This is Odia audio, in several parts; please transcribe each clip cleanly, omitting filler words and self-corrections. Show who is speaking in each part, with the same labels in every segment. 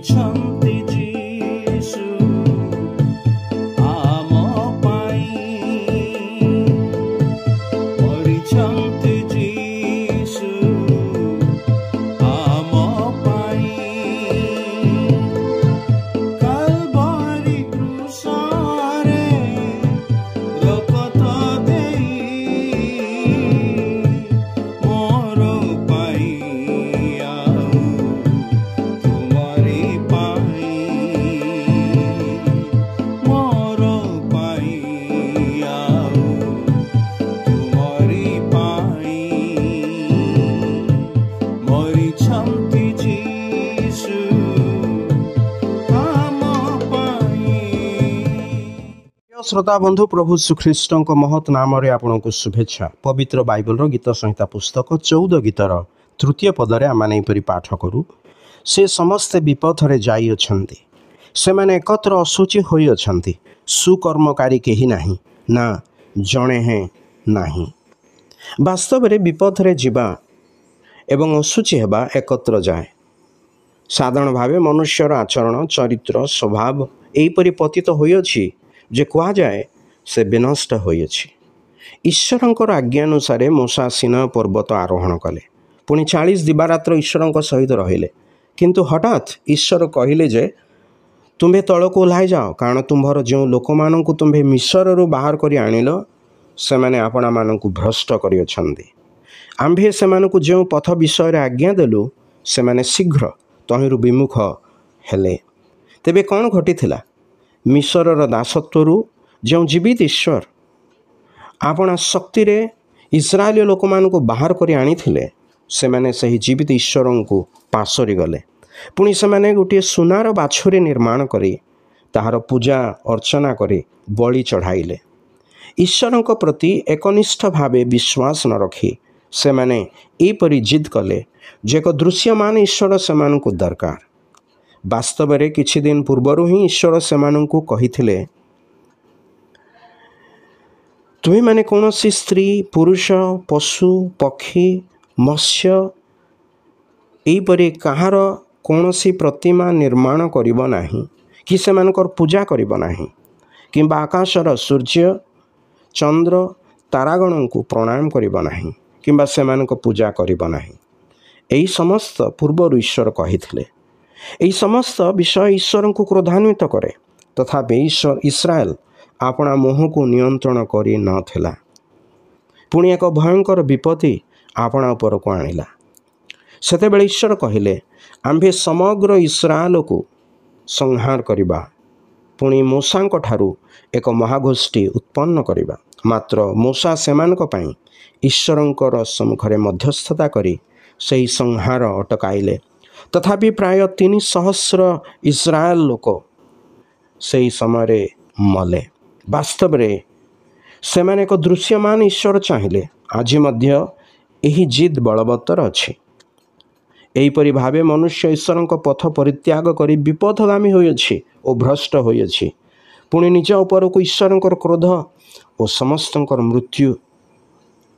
Speaker 1: ମରିଛନ୍ତି ଯୀଶୁ ଆମ ପାଇଁ, ମରିଛନ୍ତି ଯୀଶୁ ଆମ ପାଇଁ। କାଲବାରି କ୍ରୁଶରେ ରକ୍ତ ଦେଇ ମୋର ପାଇଁ ଆଉ ତୁମରି ପାଇଁ, ମୋର ପାଇଁ ଆଉ ତୁମରି ପାଇଁ। ମରିଛନ୍ତି ଯୀଶୁ ଆମ ପାଇଁ।
Speaker 2: প্রিয় শ্রোতা বন্ধু, প্রভু শ্রীখ্রিস্টଙ୍କ মহৎ নামରେ ଆପଣଙ୍କୁ শুভেচ্ছা। ପବିତ୍ର ବାଇବଲର ଗୀତ ସଂହିତା ପୁସ୍ତକ 14 ଗୀତର ତୃତୀୟ ପଦରେ ଆମମାନେ ଏପରି ପାଠ କରୁ, ସେ ସମସ୍ତେ ବିପଥରେ ଯାଇଅଛନ୍ତି, ସେମାନେ ଏକତ୍ର ଅଶୁଚି ହୋଇଅଛନ୍ତି, ସୁକର୍ମକାରୀ କେହି ନାହିଁ, ନା ଜଣେ ହେଁ ନାହିଁ। ବାସ୍ତବରେ ବିପଥରେ ଯିବା ଏବଂ ଅଶୁଚି ହେବା ଏକତ୍ର ଯାଏ। ସାଧାରଣ ଭାବେ ମନୁଷ୍ୟର ଆଚରଣ, ଚରିତ୍ର, ସ୍ୱଭାବ ଏହିପରି ପତିତ ହୋଇଅଛି ଯେ କୁହାଯାଏ ସେ ବିନଷ୍ଟ ହୋଇଅଛି। ଈଶ୍ୱରଙ୍କର ଆଜ୍ଞାନୁସାରେ ମୂଷା ସିନାଇ ପର୍ବତ ଆରୋହଣ କଲେ, ପୁଣି 40 ଦିବାରାତ୍ର ଈଶ୍ୱରଙ୍କ ସହିତ ରହିଲେ। କିନ୍ତୁ ହଠାତ୍ ଈଶ୍ୱର କହିଲେ ଯେ ତୁମ୍ଭେ ତଳକୁ ଓହ୍ଲାଇ ଯାଅ, କାରଣ ତୁମ୍ଭର ଯେଉଁ ଲୋକମାନଙ୍କୁ ତୁମ୍ଭେ ମିଶ୍ରରୁ ବାହାର କରି ଆଣିଲ ସେମାନେ ଆପଣାମାନଙ୍କୁ ଭ୍ରଷ୍ଟ କରିଅଛନ୍ତି। ଆମ୍ଭେ ସେମାନଙ୍କୁ ଯେଉଁ ପଥ ବିଷୟରେ ଆଜ୍ଞା ଦେଲୁ ସେମାନେ ଶୀଘ୍ର ତହିଁରୁ ବିମୁଖ ହେଲେ। ତେବେ କ'ଣ ଘଟିଥିଲା? ମିଶ୍ରର ଦାସତ୍ୱରୁ ଯେଉଁ ଜୀବିତ ଈଶ୍ୱର ଆପଣା ଶକ୍ତିରେ ଇସ୍ରାଏଲୀୟ ଲୋକମାନଙ୍କୁ ବାହାର କରି ଆଣିଥିଲେ, ସେମାନେ ସେହି ଜୀବିତ ଈଶ୍ୱରଙ୍କୁ ପାଶୋରି ଗଲେ। ପୁଣି ସେମାନେ ଗୋଟିଏ ସୁନାର ବାଛୁରୀ ନିର୍ମାଣ କରି ତାହାର ପୂଜା ଅର୍ଚ୍ଚନା କରି ବଳି ଚଢ଼ାଇଲେ। ଈଶ୍ୱରଙ୍କ ପ୍ରତି ଏକନିଷ୍ଠ ଭାବେ ବିଶ୍ୱାସ ନ ରଖି ସେମାନେ ଏହିପରି ଜିଦ୍ କଲେ ଯେ ଏକ ଦୃଶ୍ୟମାନ ଈଶ୍ୱର ସେମାନଙ୍କୁ ଦରକାର। ବାସ୍ତବରେ କିଛି ଦିନ ପୂର୍ବରୁ ହିଁ ଈଶ୍ୱର ସେମାନଙ୍କୁ କହିଥିଲେ, ତୁମେମାନେ କୌଣସି ସ୍ତ୍ରୀ, ପୁରୁଷ, ପଶୁ, ପକ୍ଷୀ, ମତ୍ସ୍ୟ ଏହିପରି କାହାର କୌଣସି ପ୍ରତିମା ନିର୍ମାଣ କରିବ ନାହିଁ କି ସେମାନଙ୍କର ପୂଜା କରିବ ନାହିଁ, କିମ୍ବା ଆକାଶର ସୂର୍ଯ୍ୟ, ଚନ୍ଦ୍ର, ତାରାଗଣଙ୍କୁ ପ୍ରଣାମ କରିବ ନାହିଁ କିମ୍ବା ସେମାନଙ୍କ ପୂଜା କରିବ ନାହିଁ। ଏହି ସମସ୍ତ ପୂର୍ବରୁ ଈଶ୍ୱର କହିଥିଲେ। ଏହି ସମସ୍ତ ବିଷୟ ଈଶ୍ୱରଙ୍କୁ କ୍ରୋଧାନ୍ୱିତ କରେ। ତଥାପି ଇସ୍ରାଏଲ ଆପଣା ମୁହଁକୁ ନିୟନ୍ତ୍ରଣ କରି ନଥିଲା। ପୁଣି ଏକ ଭୟଙ୍କର ବିପତ୍ତି ଆପଣା ଉପରକୁ ଆଣିଲା। ସେତେବେଳେ ଈଶ୍ୱର କହିଲେ, ଆମ୍ଭେ ସମଗ୍ର ଇସ୍ରାଏଲକୁ ସଂହାର କରିବା, ପୁଣି ମୂଷାଙ୍କ ଠାରୁ ଏକ ମହାଗୋଷ୍ଠୀ ଉତ୍ପନ୍ନ କରିବା। ମାତ୍ର ମୂଷା ସେମାନଙ୍କ ପାଇଁ ଈଶ୍ୱରଙ୍କର ସମ୍ମୁଖରେ ମଧ୍ୟସ୍ଥତା କରି ସେହି ସଂହାର ଅଟକାଇଲେ। ତଥାପି ପ୍ରାୟ 300,000 ଇସ୍ରାଏଲ ଲୋକ ସେହି ସମୟରେ ମଲେ। ବାସ୍ତବରେ ସେମାନେ ଏକ ଦୃଶ୍ୟମାନ ଈଶ୍ୱର ଚାହିଁଲେ। ଆଜି ମଧ୍ୟ ଏହି ଜିଦ୍ ବଳବତ୍ତର ଅଛି। ଏହିପରି ଭାବେ ମନୁଷ୍ୟ ଈଶ୍ୱରଙ୍କ ପଥ ପରିତ୍ୟାଗ କରି ବିପଥଗାମୀ ହୋଇଅଛି ଓ ଭ୍ରଷ୍ଟ ହୋଇଅଛି। ପୁଣି ନିଜ ଉପରକୁ ଈଶ୍ୱରଙ୍କର କ୍ରୋଧ ଓ ସମସ୍ତଙ୍କର ମୃତ୍ୟୁ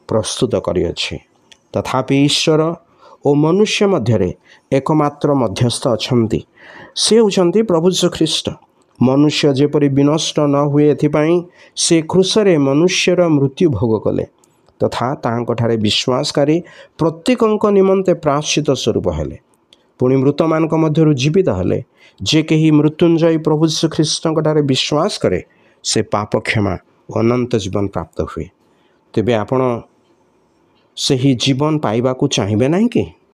Speaker 2: ପ୍ରସ୍ତୁତ କରିଅଛି। ତଥାପି ଈଶ୍ୱର ଓ ମନୁଷ୍ୟ ମଧ୍ୟରେ ଏକମାତ୍ର ମଧ୍ୟସ୍ଥ ଅଛନ୍ତି, ସେ ହେଉଛନ୍ତି ପ୍ରଭୁ ଯୀଶୁଖ୍ରୀଷ୍ଟ। ମନୁଷ୍ୟ ଯେପରି ବିନଷ୍ଟ ନ ହୁଏ ଏଥିପାଇଁ ସେ କ୍ରୁଶରେ ମନୁଷ୍ୟର ମୃତ୍ୟୁ ଭୋଗ କଲେ, ତଥା ତାହାଙ୍କଠାରେ ବିଶ୍ୱାସକାରୀ ପ୍ରତ୍ୟେକଙ୍କ ନିମନ୍ତେ ପ୍ରାୟଶ୍ଚିତ ସ୍ୱରୂପ ହେଲେ। ପୁଣି ମୃତମାନଙ୍କ ମଧ୍ୟରୁ ଜୀବିତ ହେଲେ। ଯେ କେହି ମୃତ୍ୟୁଞ୍ଜୟୀ ପ୍ରଭୁ ଯୀଶୁଖ୍ରୀଷ୍ଟଙ୍କଠାରେ ବିଶ୍ୱାସ କରେ ସେ ପାପ କ୍ଷମା ଓ ଅନନ୍ତ ଜୀବନ ପ୍ରାପ୍ତ ହୁଏ। ତେବେ ଆପଣ ସେହି ଜୀବନ ପାଇବାକୁ ଚାହିଁବେ ନାହିଁ କି?